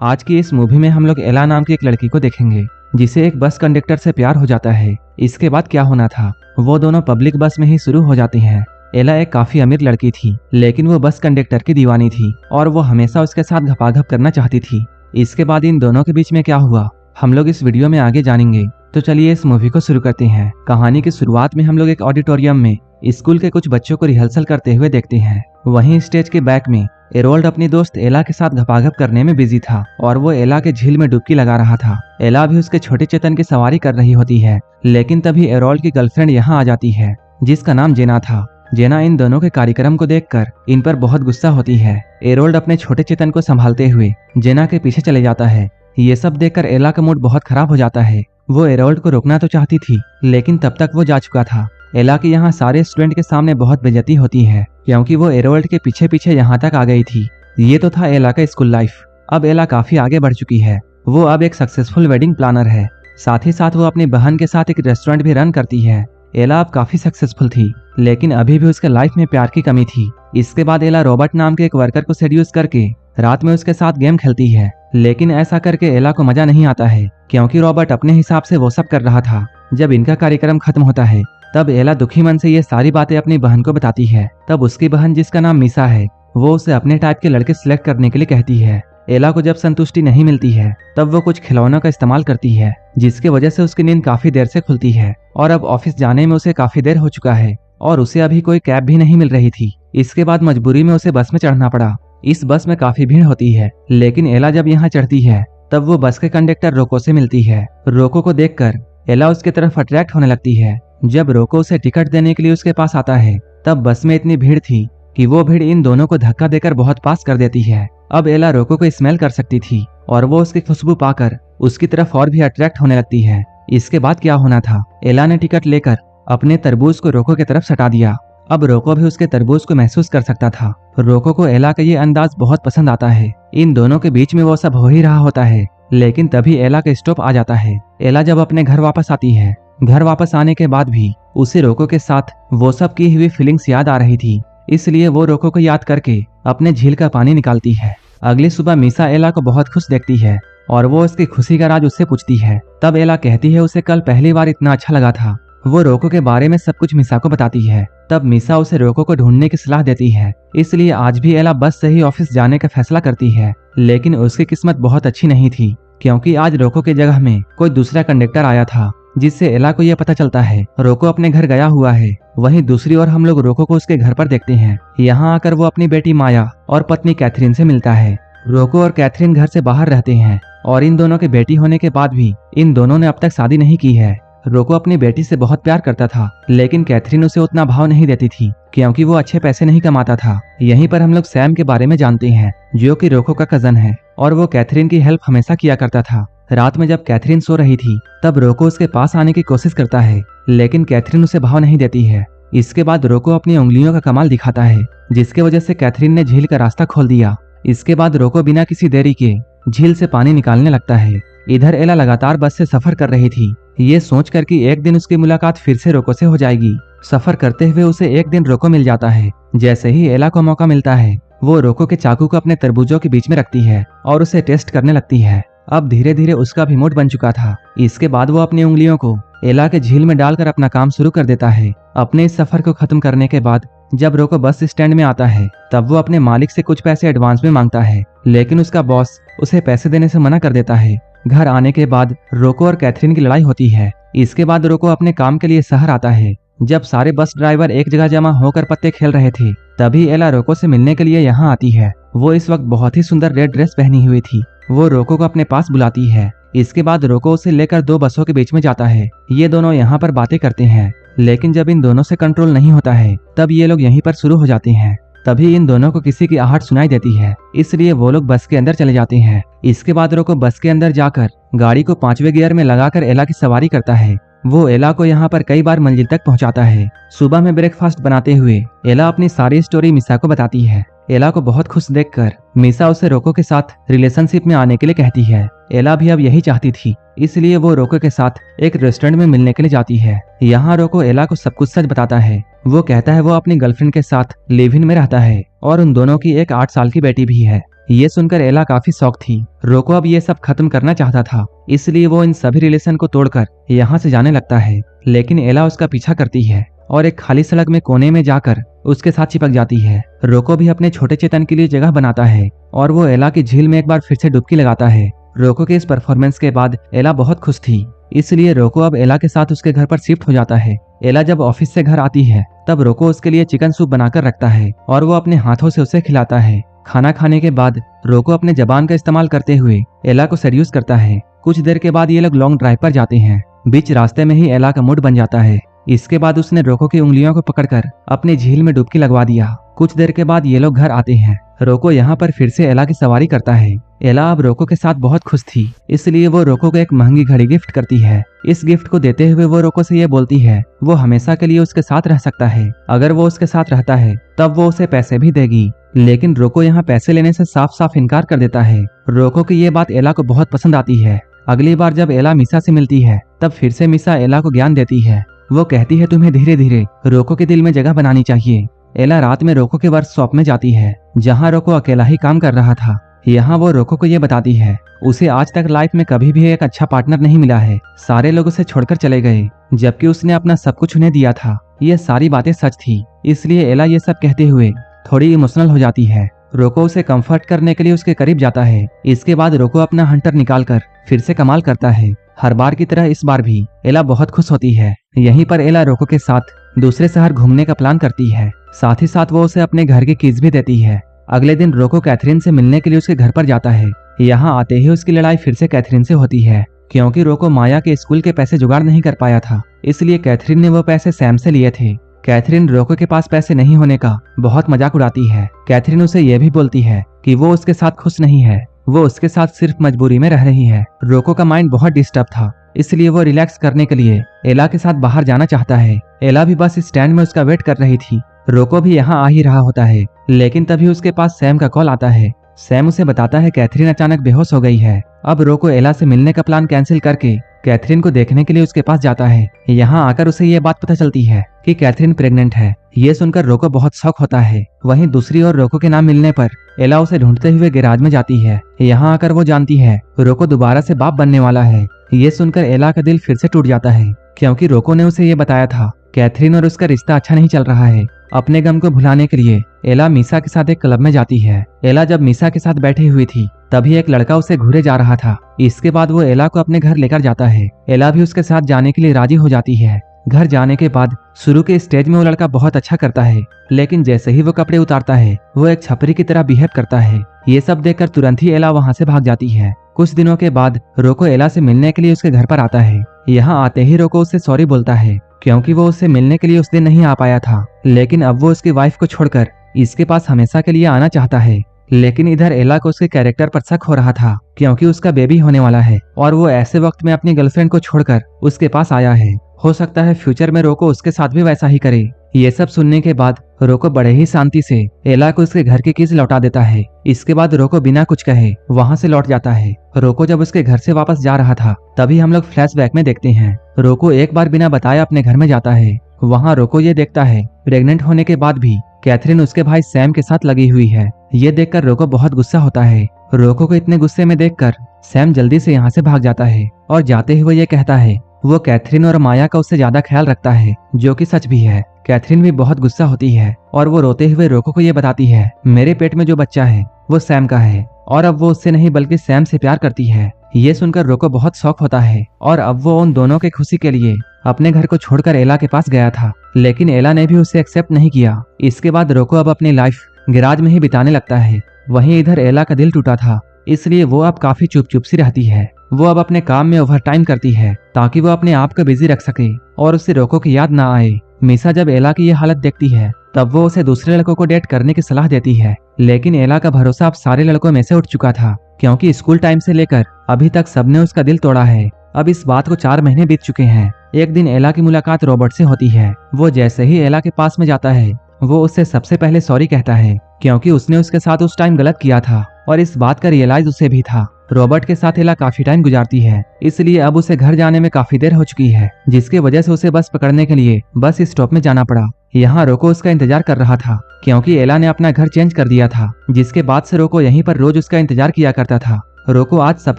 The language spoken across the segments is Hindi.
आज की इस मूवी में हम लोग एला नाम की एक लड़की को देखेंगे जिसे एक बस कंडक्टर से प्यार हो जाता है। इसके बाद क्या होना था वो दोनों पब्लिक बस में ही शुरू हो जाती हैं। एला एक काफी अमीर लड़की थी, लेकिन वो बस कंडक्टर की दीवानी थी और वो हमेशा उसके साथ घपाघप करना चाहती थी। इसके बाद इन दोनों के बीच में क्या हुआ हम लोग इस वीडियो में आगे जानेंगे। तो चलिए इस मूवी को शुरू करते हैं। कहानी की शुरुआत में हम लोग एक ऑडिटोरियम में स्कूल के कुछ बच्चों को रिहर्सल करते हुए देखते हैं। वहीं स्टेज के बैक में एरोल्ड अपनी दोस्त एला के साथ घपाघप करने में बिजी था और वो एला के झील में डुबकी लगा रहा था। एला भी उसके छोटे चेतन की सवारी कर रही होती है, लेकिन तभी एरोल्ड की गर्लफ्रेंड यहाँ आ जाती है जिसका नाम जेना था। जेना इन दोनों के कार्यक्रम को देखकर इन पर बहुत गुस्सा होती है। एरोल्ड अपने छोटे चेतन को संभालते हुए जेना के पीछे चले जाता है। ये सब देखकर एला का मूड बहुत खराब हो जाता है। वो एरोल्ड को रोकना तो चाहती थी, लेकिन तब तक वो जा चुका था। एला की यहाँ सारे स्टूडेंट के सामने बहुत बेइज्जती होती है क्योंकि वो एरोल्ड के पीछे पीछे यहाँ तक आ गई थी। ये तो था एला का स्कूल लाइफ। अब एला काफी आगे बढ़ चुकी है। वो अब एक सक्सेसफुल वेडिंग प्लानर है। साथ ही साथ वो अपनी बहन के साथ एक रेस्टोरेंट भी रन करती है। एला अब काफी सक्सेसफुल थी, लेकिन अभी भी उसके लाइफ में प्यार की कमी थी। इसके बाद एला रॉबर्ट नाम के एक वर्कर को सेड्यूस करके रात में उसके साथ गेम खेलती है, लेकिन ऐसा करके एला को मजा नहीं आता है क्योंकि रॉबर्ट अपने हिसाब से वो सब कर रहा था। जब इनका कार्यक्रम खत्म होता है तब एला दुखी मन से ये सारी बातें अपनी बहन को बताती है। तब उसकी बहन, जिसका नाम मीसा है, वो उसे अपने टाइप के लड़के सिलेक्ट करने के लिए कहती है। एला को जब संतुष्टि नहीं मिलती है तब वो कुछ खिलौनों का इस्तेमाल करती है, जिसकी वजह से उसकी नींद काफी देर से खुलती है और अब ऑफिस जाने में उसे काफी देर हो चुका है और उसे अभी कोई कैब भी नहीं मिल रही थी। इसके बाद मजबूरी में उसे बस में चढ़ना पड़ा। इस बस में काफी भीड़ होती है, लेकिन एला जब यहाँ चढ़ती है तब वो बस के कंडक्टर रोको से मिलती है। रोको को देखकर एला उसके तरफ अट्रैक्ट होने लगती है। जब रोको उसे टिकट देने के लिए उसके पास आता है तब बस में इतनी भीड़ थी कि वो भीड़ इन दोनों को धक्का देकर बहुत पास कर देती है। अब एला रोको को स्मेल कर सकती थी और वो उसकी खुशबू पाकर उसकी तरफ और भी अट्रैक्ट होने लगती है। इसके बाद क्या होना था, एला ने टिकट लेकर अपने तरबूज को रोको की तरफ सटा दिया। अब रोको भी उसके तरबूज को महसूस कर सकता था। रोको को एला का ये अंदाज बहुत पसंद आता है। इन दोनों के बीच में वो सब हो ही रहा होता है, लेकिन तभी एला का स्टॉप आ जाता है। एला जब अपने घर वापस आती है, घर वापस आने के बाद भी उसे रोको के साथ वो सब की हुई फीलिंग्स याद आ रही थी, इसलिए वो रोको को याद करके अपने झील का पानी निकालती है। अगली सुबह मीसा एला को बहुत खुश देखती है और वो उसकी खुशी का राज उससे पूछती है। तब एला कहती है उसे कल पहली बार इतना अच्छा लगा था। वो रोको के बारे में सब कुछ मीसा को बताती है। तब मीसा उसे रोको को ढूंढने की सलाह देती है, इसलिए आज भी एला बस से ही ऑफिस जाने का फैसला करती है। लेकिन उसकी किस्मत बहुत अच्छी नहीं थी क्योंकि आज रोको के जगह में कोई दूसरा कंडक्टर आया था, जिससे एला को यह पता चलता है रोको अपने घर गया हुआ है। वहीं दूसरी ओर हम लोग रोको को उसके घर पर देखते हैं। यहाँ आकर वो अपनी बेटी माया और पत्नी कैथरीन से मिलता है। रोको और कैथरीन घर से बाहर रहते हैं और इन दोनों के बेटी होने के बाद भी इन दोनों ने अब तक शादी नहीं की है। रोको अपनी बेटी से बहुत प्यार करता था, लेकिन कैथरीन उसे उतना भाव नहीं देती थी क्योंकि वो अच्छे पैसे नहीं कमाता था। यहीं पर हम लोग सैम के बारे में जानते हैं, जो कि रोको का कजन है और वो कैथरीन की हेल्प हमेशा किया करता था। रात में जब कैथरीन सो रही थी तब रोको उसके पास आने की कोशिश करता है, लेकिन कैथरीन उसे भाव नहीं देती है। इसके बाद रोको अपनी उंगलियों का कमाल दिखाता है, जिसके वजह से कैथरीन ने झील का रास्ता खोल दिया। इसके बाद रोको बिना किसी देरी के झील से पानी निकालने लगता है। इधर एला लगातार बस से सफर कर रही थी, ये सोचकर कि एक दिन उसकी मुलाकात फिर से रोको से हो जाएगी। सफर करते हुए उसे एक दिन रोको मिल जाता है। जैसे ही एला को मौका मिलता है वो रोको के चाकू को अपने तरबूजों के बीच में रखती है और उसे टेस्ट करने लगती है। अब धीरे धीरे उसका भी मूड बन चुका था। इसके बाद वो अपनी उंगलियों को एला के झील में डालकर अपना काम शुरू कर देता है। अपने इस सफर को खत्म करने के बाद जब रोको बस स्टैंड में आता है तब वो अपने मालिक से कुछ पैसे एडवांस में मांगता है, लेकिन उसका बॉस उसे पैसे देने से मना कर देता है। घर आने के बाद रोको और कैथरीन की लड़ाई होती है। इसके बाद रोको अपने काम के लिए शहर आता है। जब सारे बस ड्राइवर एक जगह जमा होकर पत्ते खेल रहे थे तभी एला रोको से मिलने के लिए यहाँ आती है। वो इस वक्त बहुत ही सुंदर रेड ड्रेस पहनी हुई थी। वो रोको को अपने पास बुलाती है। इसके बाद रोको उसे लेकर दो बसों के बीच में जाता है। ये दोनों यहाँ पर बातें करते हैं, लेकिन जब इन दोनों से कंट्रोल नहीं होता है तब ये लोग यहीं पर शुरू हो जाते हैं। तभी इन दोनों को किसी की आहट सुनाई देती है, इसलिए वो लोग बस के अंदर चले जाते हैं। इसके बाद रोको बस के अंदर जाकर गाड़ी को 5वें गियर में लगाकर एला की सवारी करता है। वो एला को यहाँ पर कई बार मंजिल तक पहुँचाता है। सुबह में ब्रेकफास्ट बनाते हुए एला अपनी सारी स्टोरी मीसा को बताती है। एला को बहुत खुश देखकर मीसा उसे रोको के साथ रिलेशनशिप में आने के लिए कहती है। एला भी अब यही चाहती थी, इसलिए वो रोको के साथ एक रेस्टोरेंट में मिलने के लिए जाती है। यहाँ रोको एला को सब कुछ सच बताता है। वो कहता है वो अपनी गर्लफ्रेंड के साथ लिव इन में रहता है और उन दोनों की एक 8 साल की बेटी भी है। ये सुनकर एला काफी शॉक थी। रोको अब ये सब खत्म करना चाहता था, इसलिए वो इन सभी रिलेशन को तोड़कर यहाँ से जाने लगता है। लेकिन एला उसका पीछा करती है और एक खाली सड़क में कोने में जाकर उसके साथ चिपक जाती है। रोको भी अपने छोटे चेतन के लिए जगह बनाता है और वो एला की झील में एक बार फिर से डुबकी लगाता है। रोको के इस परफॉर्मेंस के बाद एला बहुत खुश थी, इसलिए रोको अब एला के साथ उसके घर पर शिफ्ट हो जाता है। एला जब ऑफिस से घर आती है तब रोको उसके लिए चिकन सूप बनाकर रखता है और वो अपने हाथों से उसे खिलाता है। खाना खाने के बाद रोको अपने जबान का इस्तेमाल करते हुए एला को सेड्यूस करता है। कुछ देर के बाद ये लोग लॉन्ग ड्राइव पर जाते हैं। बीच रास्ते में ही एला का मूड बन जाता है। इसके बाद उसने रोको की उंगलियों को पकड़कर अपनी झील में डुबकी लगवा दिया। कुछ देर के बाद ये लोग घर आते हैं। रोको यहाँ पर फिर से एला की सवारी करता है। एला अब रोको के साथ बहुत खुश थी, इसलिए वो रोको को एक महंगी घड़ी गिफ्ट करती है। इस गिफ्ट को देते हुए वो रोको से ये बोलती है वो हमेशा के लिए उसके साथ रह सकता है। अगर वो उसके साथ रहता है तब वो उसे पैसे भी देगी। लेकिन रोको यहाँ पैसे लेने से साफ साफ इनकार कर देता है। रोको की ये बात एला को बहुत पसंद आती है। अगली बार जब एला मिसा से मिलती है तब फिर से मिसा एला को ज्ञान देती है। वो कहती है तुम्हें धीरे धीरे रोको के दिल में जगह बनानी चाहिए। एला रात में रोको के वर्कशॉप में जाती है जहाँ रोको अकेला ही काम कर रहा था। यहाँ वो रोको को ये बताती है उसे आज तक लाइफ में कभी भी एक अच्छा पार्टनर नहीं मिला है। सारे लोग उसे छोड़कर चले गए जबकि उसने अपना सब कुछ उन्हें दिया था। ये सारी बातें सच थी, इसलिए एला ये सब कहते हुए थोड़ी इमोशनल हो जाती है। रोको उसे कंफर्ट करने के लिए उसके करीब जाता है। इसके बाद रोको अपना हंटर निकालकर फिर से कमाल करता है। हर बार की तरह इस बार भी एला बहुत खुश होती है। यहीं पर एला रोको के साथ दूसरे शहर घूमने का प्लान करती है। साथ ही साथ वो उसे अपने घर की कीज भी देती है। अगले दिन रोको कैथरीन से मिलने के लिए उसके घर पर जाता है। यहाँ आते ही उसकी लड़ाई फिर से कैथरीन से होती है, क्योंकि रोको माया के स्कूल के पैसे जुगाड़ नहीं कर पाया था, इसलिए कैथरीन ने वो पैसे सैम से लिए थे। कैथरीन रोको के पास पैसे नहीं होने का बहुत मजाक उड़ाती है। कैथरीन उसे यह भी बोलती है कि वो उसके साथ खुश नहीं है, वो उसके साथ सिर्फ मजबूरी में रह रही है। रोको का माइंड बहुत डिस्टर्ब था, इसलिए वो रिलैक्स करने के लिए एला के साथ बाहर जाना चाहता है। एला भी बस स्टैंड में उसका वेट कर रही थी। रोको भी यहाँ आ ही रहा होता है, लेकिन तभी उसके पास सैम का कॉल आता है। सैम उसे बताता है कैथरीन अचानक बेहोश हो गई है। अब रोको एला से मिलने का प्लान कैंसिल करके कैथरीन को देखने के लिए उसके पास जाता है। यहाँ आकर उसे ये बात पता चलती है कि कैथरीन प्रेग्नेंट है। ये सुनकर रोको बहुत शॉक होता है। वहीं दूसरी ओर रोको के नाम मिलने पर एला उसे ढूंढते हुए गैराज में जाती है। यहाँ आकर वो जानती है रोको दोबारा से बाप बनने वाला है। ये सुनकर एला का दिल फिर से टूट जाता है, क्योंकि रोको ने उसे ये बताया था कैथरीन और उसका रिश्ता अच्छा नहीं चल रहा है। अपने गम को भुलाने के लिए एला मीसा के साथ एक क्लब में जाती है। एला जब मीसा के साथ बैठी हुई थी तभी एक लड़का उसे घूरे जा रहा था। इसके बाद वो एला को अपने घर लेकर जाता है। एला भी उसके साथ जाने के लिए राजी हो जाती है। घर जाने के बाद शुरू के स्टेज में वो लड़का बहुत अच्छा करता है, लेकिन जैसे ही वो कपड़े उतारता है वो एक छपरी की तरह बिहेव करता है। ये सब देखकर तुरंत ही एला वहाँ से भाग जाती है। कुछ दिनों के बाद रोको एला से मिलने के लिए उसके घर पर आता है। यहाँ आते ही रोको उससे सॉरी बोलता है, क्योंकि वो उससे मिलने के लिए उस दिन नहीं आ पाया था। लेकिन अब वो उसकी वाइफ को छोड़कर इसके पास हमेशा के लिए आना चाहता है। लेकिन इधर एला को उसके कैरेक्टर पर शक हो रहा था, क्योंकि उसका बेबी होने वाला है और वो ऐसे वक्त में अपनी गर्लफ्रेंड को छोड़कर उसके पास आया है। हो सकता है फ्यूचर में रोको उसके साथ भी वैसा ही करे। ये सब सुनने के बाद रोको बड़े ही शांति से एला को उसके घर की कीज लौटा देता है। इसके बाद रोको बिना कुछ कहे वहाँ से लौट जाता है। रोको जब उसके घर से वापस जा रहा था तभी हम लोग फ्लैशबैक में देखते हैं रोको एक बार बिना बताए अपने घर में जाता है। वहाँ रोको ये देखता है प्रेग्नेंट होने के बाद भी कैथरीन उसके भाई सैम के साथ लगी हुई है। ये देखकर रोको बहुत गुस्सा होता है। रोको को इतने गुस्से में देखकर सैम जल्दी से यहाँ से भाग जाता है और जाते हुए ये कहता है वो कैथरीन और माया का उससे ज्यादा ख्याल रखता है, जो कि सच भी है। कैथरीन भी बहुत गुस्सा होती है और वो रोते हुए रोको को ये बताती है मेरे पेट में जो बच्चा है वो सैम का है और अब वो उससे नहीं बल्कि सैम से प्यार करती है। ये सुनकर रोको बहुत शॉक होता है और अब वो उन दोनों के खुशी के लिए अपने घर को छोड़कर एला के पास गया था, लेकिन एला ने भी उसे एक्सेप्ट नहीं किया। इसके बाद रोको अब अपनी लाइफ गैराज में ही बिताने लगता है। वहीं इधर एला का दिल टूटा था, इसलिए वो अब काफी चुप चुप सी रहती है। वो अब अपने काम में ओवर टाइम करती है ताकि वो अपने आप को बिजी रख सके और उससे रोको की याद ना आए। मीसा जब एला की ये हालत देखती है तब वो उसे दूसरे लड़कों को डेट करने की सलाह देती है, लेकिन एला का भरोसा अब सारे लड़कों में से उठ चुका था, क्योंकि स्कूल टाइम से लेकर अभी तक सबने उसका दिल तोड़ा है। अब इस बात को 4 महीने बीत चुके हैं। एक दिन एला की मुलाकात रॉबर्ट से होती है। वो जैसे ही एला के पास में जाता है वो उससे सबसे पहले सॉरी कहता है, क्योंकि उसने उसके साथ उस टाइम गलत किया था और इस बात का रियलाइज उसे भी था। रॉबर्ट के साथ एला काफी टाइम गुजारती है, इसलिए अब उसे घर जाने में काफी देर हो चुकी है, जिसकी वजह से उसे बस पकड़ने के लिए बस स्टॉप में जाना पड़ा। यहाँ रोको उसका इंतजार कर रहा था क्योंकि एला ने अपना घर चेंज कर दिया था, जिसके बाद से रोको यहीं पर रोज उसका इंतजार किया करता था। रोको आज सब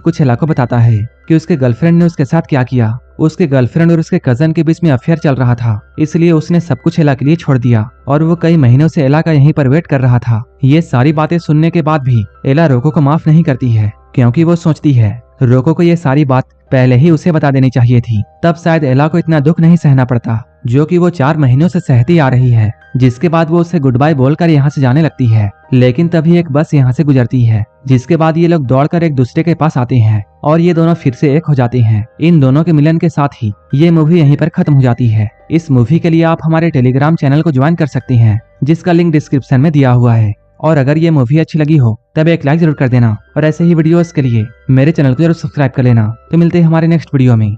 कुछ एला को बताता है कि उसके गर्लफ्रेंड ने उसके साथ क्या किया। उसके गर्लफ्रेंड और उसके कजन के बीच में अफेयर चल रहा था, इसलिए उसने सब कुछ एला के लिए छोड़ दिया और वो कई महीनों से एला का यहीं पर वेट कर रहा था। ये सारी बातें सुनने के बाद भी एला रोको को माफ नहीं करती है क्योंकि वो सोचती है रोको को ये सारी बात पहले ही उसे बता देनी चाहिए थी, तब शायद एला को इतना दुख नहीं सहना पड़ता जो कि वो 4 महीनों से सहती आ रही है। जिसके बाद वो उसे गुड बाय बोलकर यहाँ से जाने लगती है, लेकिन तभी एक बस यहाँ से गुजरती है, जिसके बाद ये लोग दौड़कर एक दूसरे के पास आते हैं और ये दोनों फिर से एक हो जाते हैं। इन दोनों के मिलन के साथ ही ये मूवी यहीं पर खत्म हो जाती है। इस मूवी के लिए आप हमारे टेलीग्राम चैनल को ज्वाइन कर सकते हैं, जिसका लिंक डिस्क्रिप्शन में दिया हुआ है। और अगर ये मूवी अच्छी लगी हो तब एक लाइक जरूर कर देना और ऐसे ही वीडियोस के लिए मेरे चैनल को जरूर सब्सक्राइब कर लेना। तो मिलते हैं हमारे नेक्स्ट वीडियो में।